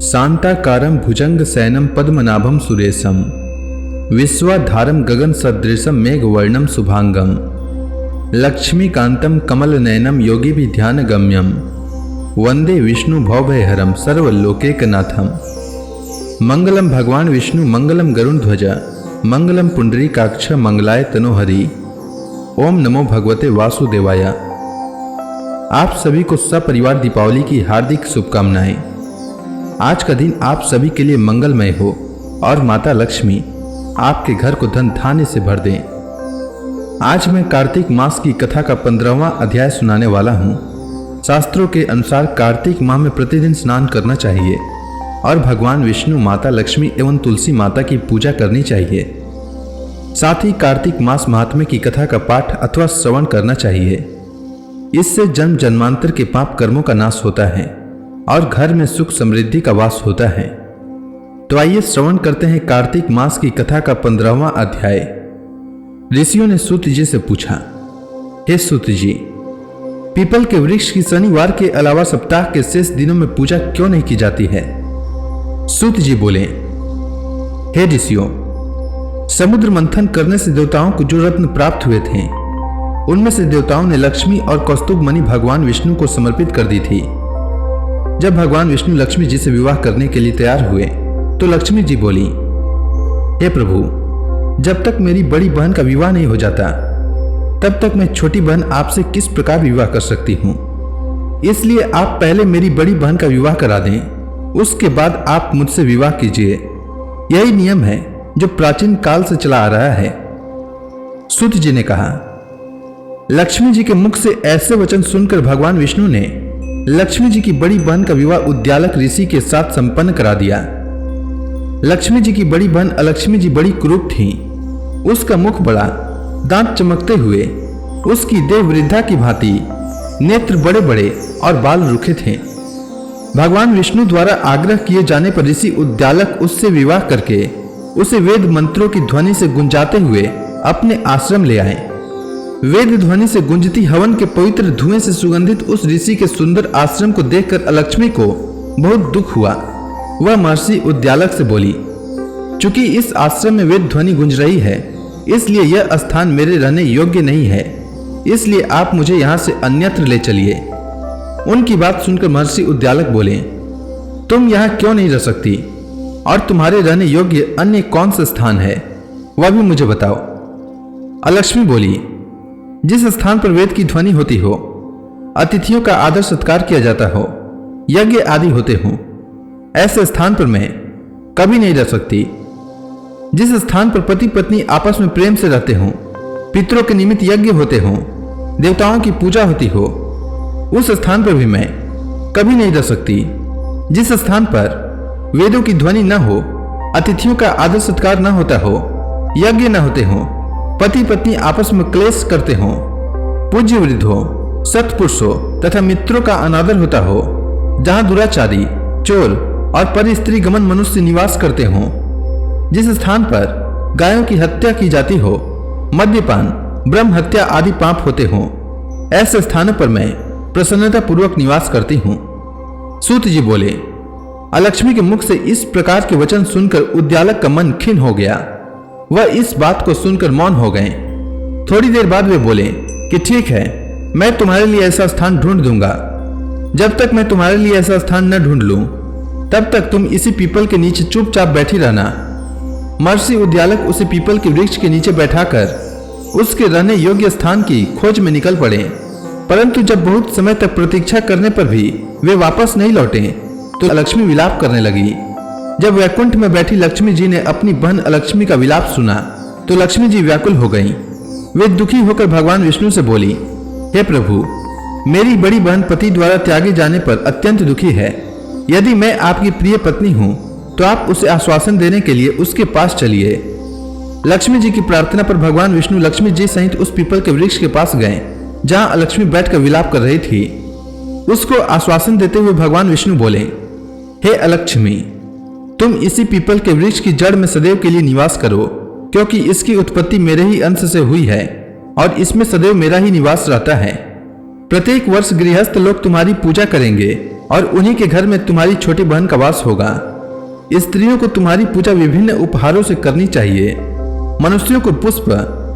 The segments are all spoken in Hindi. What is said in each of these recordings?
शांताकारं भुजंगशयनं पद्मनाभं सुरेशं विश्वाधारं गगनसदृशं मेघवर्णं शुभांगं लक्ष्मीकान्तं कमलनयनं योगिभिध्यानगम्यं वंदे विष्णु भवभयहरं सर्वलोकैकनाथं। मंगलम भगवान विष्णु मंगलम गरुड़ध्वज मंगलम पुंडरीकाक्ष मंगलाय तनोहरि। ओम नमो भगवते वासुदेवाय। आप सभी को सपरिवार दीपावली की हार्दिक शुभकामनाएं। आज का दिन आप सभी के लिए मंगलमय हो और माता लक्ष्मी आपके घर को धन धान्य से भर दें। आज मैं कार्तिक मास की कथा का 15वां अध्याय सुनाने वाला हूँ। शास्त्रों के अनुसार कार्तिक माह में प्रतिदिन स्नान करना चाहिए और भगवान विष्णु, माता लक्ष्मी एवं तुलसी माता की पूजा करनी चाहिए। साथ ही कार्तिक मास महात्म्य की कथा का पाठ अथवा श्रवण करना चाहिए। इससे जन्म जन्मांतर के पाप कर्मों का नाश होता है और घर में सुख समृद्धि का वास होता है। तो आइए श्रवण करते हैं कार्तिक मास की कथा का 15वां अध्याय। ऋषियों ने सूत जी से पूछा, हे सूत जी, पीपल के वृक्ष की शनिवार के अलावा सप्ताह के शेष दिनों में पूजा क्यों नहीं की जाती है? सूत जी बोले, हे ऋषियों, समुद्र मंथन करने से देवताओं को जो रत्न प्राप्त हुए थे उनमें से देवताओं ने लक्ष्मी और कौस्तुभ मणि भगवान विष्णु को समर्पित कर दी थी। जब भगवान विष्णु लक्ष्मी जी से विवाह करने के लिए तैयार हुए तो लक्ष्मी जी बोली, हे प्रभु, जब तक मेरी बड़ी बहन का विवाह नहीं हो जाता तब तक मैं छोटी बहन आपसे किस प्रकार विवाह कर सकती हूँ। इसलिए आप पहले मेरी बड़ी बहन का विवाह करा दें, उसके बाद आप मुझसे विवाह कीजिए। यही नियम है जो प्राचीन काल से चला आ रहा है। सूत जी ने कहा। लक्ष्मी जी के मुख से ऐसे वचन सुनकर भगवान विष्णु ने लक्ष्मी जी की बड़ी बहन का विवाह उद्यालक ऋषि के साथ संपन्न करा दिया। लक्ष्मी जी की बड़ी बहन अलक्ष्मी जी बड़ी कुरूप थी। उसका मुख बड़ा, दांत चमकते हुए, उसकी देह वृद्धा की भांति, नेत्र बड़े बड़े और बाल रुखे थे। भगवान विष्णु द्वारा आग्रह किए जाने पर ऋषि उद्यालक उससे विवाह करके उसे वेद मंत्रों की ध्वनि से गुंजाते हुए अपने आश्रम ले आए। वेद ध्वनि से गुंजती हवन के पवित्र धुएं से सुगंधित उस ऋषि के सुंदर आश्रम को देखकर अलक्ष्मी को बहुत दुख हुआ। वह महर्षि उद्यालक से बोली, चूंकि इस आश्रम में वेद ध्वनि गुंज रही है, इसलिए यह स्थान मेरे रहने योग्य नहीं है। इसलिए आप मुझे यहाँ से अन्यत्र ले चलिए। उनकी बात सुनकर महर्षि उद्यालक बोले, तुम यहाँ क्यों नहीं रह सकती और तुम्हारे रहने योग्य अन्य कौन सा स्थान है, वह भी मुझे बताओ। अलक्ष्मी बोली, जिस स्थान पर वेद की ध्वनि होती हो, अतिथियों का आदर सत्कार किया जाता हो, यज्ञ आदि होते हो, ऐसे स्थान पर मैं कभी नहीं रह सकती। जिस स्थान पर पति पत्नी आपस में प्रेम से रहते हो, पितरों के निमित्त यज्ञ होते हो, देवताओं की पूजा होती हो, उस स्थान पर भी मैं कभी नहीं रह सकती। जिस स्थान पर वेदों की ध्वनि न हो, अतिथियों का आदर सत्कार न होता हो, यज्ञ न होते हो, पति पत्नी आपस में क्लेश करते हो, पूज्य वृद्ध हो, सत्पुरुष हो तथा मित्रों का अनादर होता हो, जहां दुराचारी, चोर और पर स्त्री गमन मनुष्य निवास करते हो, जिस स्थान पर गायों की हत्या की जाती हो, मद्यपान, ब्रह्म हत्या आदि पाप होते हो, ऐसे स्थानों पर मैं प्रसन्नता पूर्वक निवास करती हूँ। सूत जी बोले। अलक्ष्मी के मुख से इस प्रकार के वचन सुनकर उद्यालक का मन खिन्न हो गया। वह इस बात को सुनकर मौन हो गए। थोड़ी देर बाद वे बोले कि ठीक है, मैं तुम्हारे लिए ऐसा स्थान ढूंढ दूंगा। जब तक मैं तुम्हारे लिए ऐसा स्थान न ढूंढ लूं, तब तक तुम इसी पीपल के नीचे चुपचाप बैठी रहना। महर्षि उद्यालक उसे पीपल के वृक्ष के नीचे बैठाकर उसके रहने योग्य स्थान की खोज में निकल पड़े। परंतु जब बहुत समय तक प्रतीक्षा करने पर भी वे वापस नहीं लौटे तो लक्ष्मी विलाप करने लगी। जब वैकुंठ में बैठी लक्ष्मी जी ने अपनी बहन अलक्ष्मी का विलाप सुना तो लक्ष्मी जी व्याकुल हो गईं। वे दुखी होकर भगवान विष्णु से बोली, हे प्रभु, मेरी बड़ी बहन पति द्वारा त्यागे जाने पर अत्यंत दुखी है। यदि मैं आपकी प्रिय पत्नी हूँ तो आप उसे आश्वासन देने के लिए उसके पास चलिए। लक्ष्मी जी की प्रार्थना पर भगवान विष्णु लक्ष्मी जी सहित उस पीपल के वृक्ष के पास गए जहाँ अलक्ष्मी बैठकर विलाप कर रही थी। उसको आश्वासन देते हुए भगवान विष्णु बोले, हे अलक्ष्मी, तुम इसी पीपल के वृक्ष की जड़ में सदैव के लिए निवास करो, क्योंकि इसकी उत्पत्ति मेरे ही अंश से हुई है और इसमें सदैव मेरा ही निवास रहता है। प्रत्येक वर्ष गृहस्थ लोग तुम्हारी पूजा करेंगे और उन्हीं के घर में तुम्हारी छोटी बहन का वास होगा। स्त्रियों को तुम्हारी पूजा विभिन्न उपहारों से करनी चाहिए। मनुष्यों को पुष्प,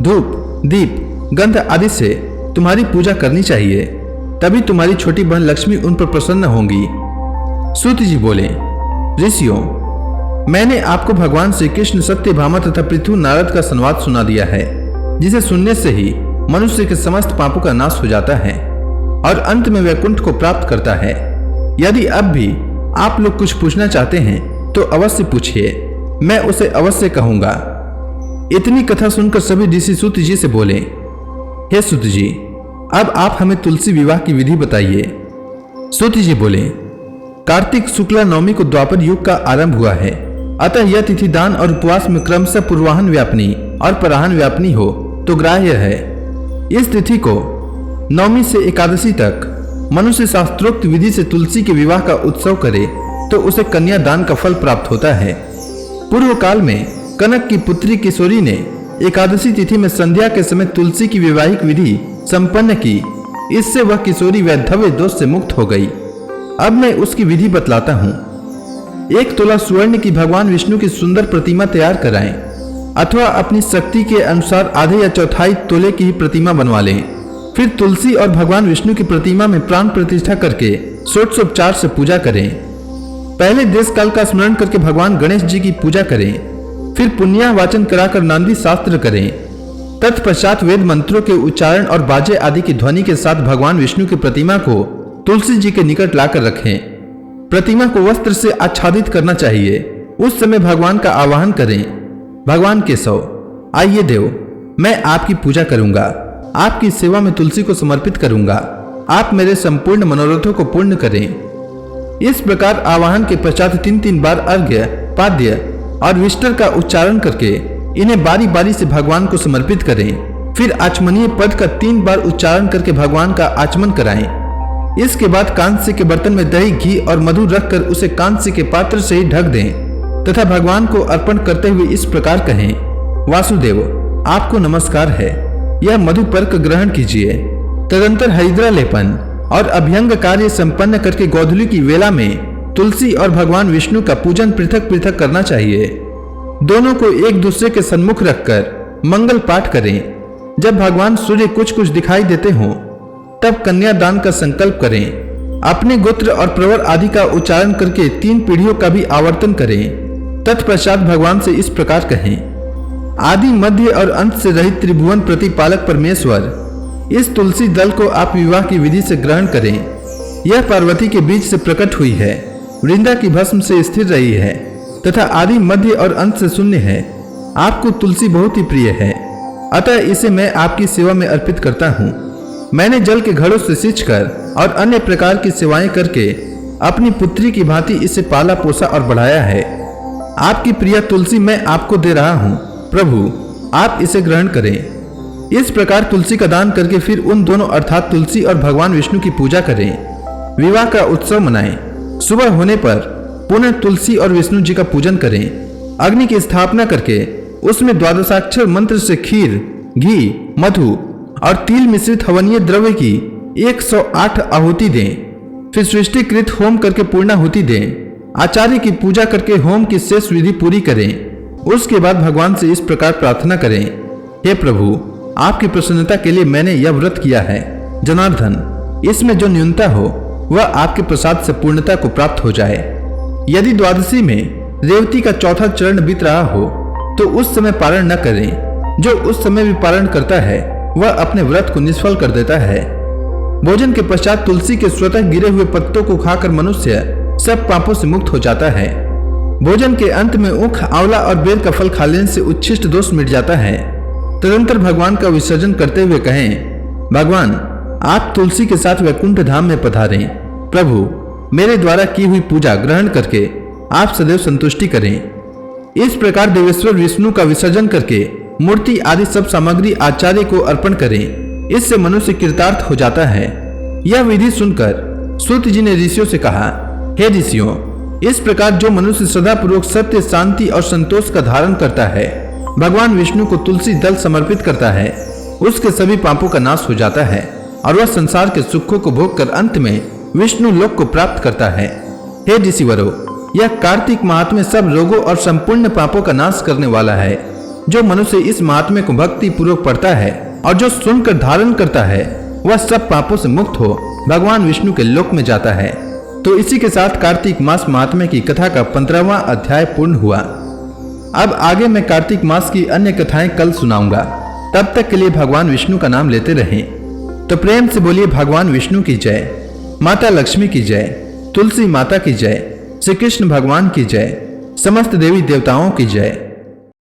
धूप, दीप, गंध आदि से तुम्हारी पूजा करनी चाहिए, तभी तुम्हारी छोटी बहन लक्ष्मी उन पर प्रसन्न होंगी। सूत जी बोले, ऋषियों, मैंने आपको भगवान श्री कृष्ण, सत्यभामा तथा पृथु नारद का संवाद सुना दिया है, जिसे सुनने से ही मनुष्य के समस्त पापों का नाश हो जाता है और अंत में वैकुंठ को प्राप्त करता है। यदि अब भी आप लोग कुछ पूछना चाहते हैं तो अवश्य पूछिए, मैं उसे अवश्य कहूंगा। इतनी कथा सुनकर सभी ऋषि सूत जी से बोले, हे सूत जी, अब आप हमें तुलसी विवाह की विधि बताइए। सूत जी बोले, कार्तिक शुक्ला नवमी को द्वापर युग का आरंभ हुआ है, अतः यह तिथि दान और उपवास में क्रमशः पूर्वाहन व्यापनी और पराहन व्यापनी हो तो ग्राह्य है। इस तिथि को नवमी से एकादशी तक मनुष्य शास्त्रोक्त विधि से तुलसी के विवाह का उत्सव करे तो उसे कन्या दान का फल प्राप्त होता है। पूर्व काल में कनक की पुत्री किशोरी ने एकादशी तिथि में संध्या के समय तुलसी की वैवाहिक विधि संपन्न की। इससे वह किशोरी वैधव्य दोष से मुक्त हो गई। अब मैं उसकी विधि बतलाता हूँ। 1 तोला स्वर्ण की भगवान विष्णु की सुंदर प्रतिमा तैयार कराएं, अथवा अपनी शक्ति के अनुसार आधे या चौथाई तोले की ही प्रतिमा बनवा लें। फिर तुलसी और भगवान विष्णु की प्रतिमा में प्राण प्रतिष्ठा करके षोडशोपचार से पूजा करें। पहले देश काल का स्मरण करके भगवान गणेश जी की पूजा करें। फिर पुण्य वाचन कराकर नांदी शास्त्र करें। तत्पश्चात वेद मंत्रों के उच्चारण और बाजे आदि की ध्वनि के साथ भगवान विष्णु की प्रतिमा को तुलसी जी के निकट लाकर रखें। प्रतिमा को वस्त्र से आच्छादित करना चाहिए। उस समय भगवान का आवाहन करें, भगवान केशव, आइए देव, मैं आपकी पूजा करूंगा, आपकी सेवा में तुलसी को समर्पित करूंगा, आप मेरे संपूर्ण मनोरथों को पूर्ण करें। इस प्रकार आवाहन के पश्चात 3 बार अर्घ्य, पाद्य और विष्टर का उच्चारण करके इन्हें बारी बारी से भगवान को समर्पित करें। फिर आचमनीय पद का 3 बार उच्चारण करके भगवान का आचमन कराएं। इसके बाद कांस्य के बर्तन में दही, घी और मधु रखकर उसे कांस्य के पात्र से ही ढक दें तथा भगवान को अर्पण करते हुए इस प्रकार कहें, वासुदेव, आपको नमस्कार है, यह मधुपर्क ग्रहण कीजिए। तदंतर हरिद्रा लेपन और अभ्यंग कार्य संपन्न करके गोधूली की वेला में तुलसी और भगवान विष्णु का पूजन पृथक पृथक करना चाहिए। दोनों को एक दूसरे के सन्मुख रखकर मंगल पाठ करें। जब भगवान सूर्य कुछ कुछ दिखाई देते हों तब कन्यादान का संकल्प करें। अपने गोत्र और प्रवर आदि का उच्चारण करके 3 पीढ़ियों का भी आवर्तन करें। तत्पश्चात भगवान से इस प्रकार कहें, आदि मध्य और अंत से रहित त्रिभुवन प्रतिपालक परमेश्वर, इस तुलसी दल को आप विवाह की विधि से ग्रहण करें। यह पार्वती के बीच से प्रकट हुई है, वृंदा की भस्म से स्थिर रही है तथा आदि मध्य और अंत से शून्य है। आपको तुलसी बहुत ही प्रिय है, अतः इसे मैं आपकी सेवा में अर्पित करता हूँ। मैंने जल के घड़ों से सींचकर और अन्य प्रकार की सेवाएं करके अपनी पुत्री की भांति इसे पाला पोसा और बढ़ाया है। आपकी प्रिय तुलसी मैं आपको दे रहा हूँ, प्रभु आप इसे ग्रहण करें। इस प्रकार तुलसी का दान करके फिर उन दोनों अर्थात तुलसी और भगवान विष्णु की पूजा करें। विवाह का उत्सव मनाएं। सुबह होने पर पुनः तुलसी और विष्णु जी का पूजन करें। अग्नि की स्थापना करके उसमें 12 मंत्र से खीर, घी, मधु और तिल मिश्रित हवनीय द्रव्य की 108 आहुति दें। फिर सृष्टिकृत होम करके पूर्णाहुति दें। आचार्य की पूजा करके होम की शेष विधि पूरी करें। उसके बाद भगवान से इस प्रकार प्रार्थना करें, हे प्रभु, आपकी प्रसन्नता के लिए मैंने यह व्रत किया है। जनार्दन, इसमें जो न्यूनता हो वह आपके प्रसाद से पूर्णता को प्राप्त हो जाए। यदि द्वादशी में रेवती का चौथा चरण बीत रहा हो तो उस समय पारण न करें। जो उस समय भी पारण करता है वह अपने व्रत को निष्फल कर देता है। भोजन के पश्चात तुलसी के स्वतः गिरे हुए पत्तों को खाकर मनुष्य सब पापों से मुक्त हो जाता है। भोजन के अंत में ऊख, आंवला और बेर का फल खा लेने से उच्छिष्ट दोष मिट जाता है। तदंतर भगवान का विसर्जन करते हुए कहें, भगवान आप तुलसी के साथ वैकुंठ धाम में पधारें। प्रभु मेरे द्वारा की हुई पूजा ग्रहण करके आप सदैव संतुष्टि करें। इस प्रकार देवेश्वर विष्णु का विसर्जन करके मूर्ति आदि सब सामग्री आचार्य को अर्पण करें। इससे मनुष्य कृतार्थ हो जाता है। यह विधि सुनकर सूत जी ने ऋषियों से कहा, हे ऋषियों, इस प्रकार जो मनुष्य श्रद्धापूर्वक सत्य, शांति और संतोष का धारण करता है, भगवान विष्णु को तुलसी दल समर्पित करता है, उसके सभी पापों का नाश हो जाता है और वह संसार के सुखों को भोग कर अंत में विष्णु लोक को प्राप्त करता है। हे ऋषिवरों, यह कार्तिक महात्म्य सब रोगों और संपूर्ण पापों का नाश करने वाला है। जो मनुष्य इस महात्म्य को भक्ति पूर्वक पढ़ता है और जो सुनकर धारण करता है, वह सब पापों से मुक्त हो भगवान विष्णु के लोक में जाता है। तो इसी के साथ कार्तिक मास महात्म्य की कथा का 15वां अध्याय पूर्ण हुआ। अब आगे मैं कार्तिक मास की अन्य कथाएं कल सुनाऊंगा। तब तक के लिए भगवान विष्णु का नाम लेते रहें। तो प्रेम से बोलिए भगवान विष्णु की जय, माता लक्ष्मी की जय, तुलसी माता की जय, श्री कृष्ण भगवान की जय, समस्त देवी देवताओं की जय।